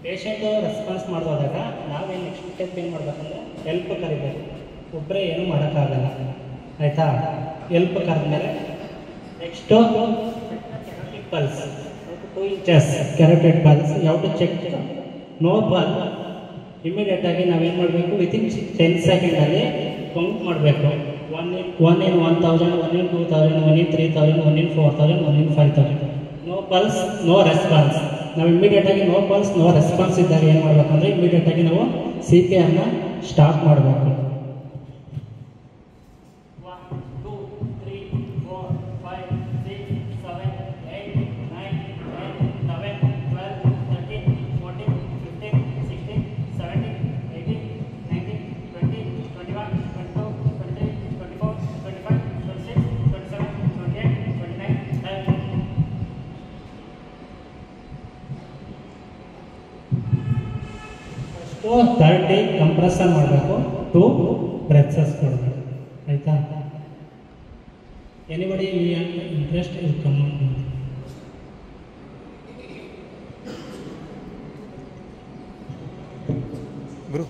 Patient response ಮಾಡಿದಾಗ ನಾವೇನು next step ಏನು ಮಾಡಬೇಕಂದ್ರೆ ಹೆಲ್ಪ್ ಕರಿಬೇಕು. ಒಬ್ಬರೇ ಏನೂ ಮಾಡೋಕ್ಕಾಗಲ್ಲ, ಆಯಿತಾ? ಹೆಲ್ಪ್ ಕರೆದ್ಮೇಲೆ next pulse 2 inches carotid pulse. ಯಾವ ಟು ಚೆಕ್ ನೋ ಪಲ್ ಇಮಿಡಿಯೇಟಾಗಿ ನಾವೇನು ಮಾಡಬೇಕು, ವಿತಿನ್ 10 ಸೆಕೆಂಡಲ್ಲಿ ಕೌಂಟ್ ಮಾಡಬೇಕು. 1 in 1000, 1 in 2000, 1 in 3000, 1 in 4000, 1 in 5000. No pulse no response. ನಾವು ಇಮಿಡಿಯೇಟಾಗಿ ನೋ ಪಲ್ಸ್ ನೋ ರೆಸ್ಪಾನ್ಸ್ ಇದ್ದಾಗ ಏನು ಮಾಡಬೇಕಂದ್ರೆ ಇಮಿಡಿಯೇಟಾಗಿ ನಾವು CPRನ ಸ್ಟಾರ್ಟ್ ಮಾಡಬೇಕು. 1 2 3 4 5 6 7 8 9 10 11 12 13 14 15 16 17 18 19 20 21 22 23 24 25 26 27 28 29 30. ಫಸ್ಟು 30 ಕಂಪ್ರೆಷನ್ ಮಾಡಬೇಕು, 2 ಬ್ರೆತ್ಸಸ್ ಕೊಡಬೇಕು, ಆಯಿತಾ? ಎನಿಬಡಿ ಇಂಟ್ರೆಸ್ಟ್ ಇಸ್ ಕಮೆಂಟ್ ಮಾಡಿ. ಗುರು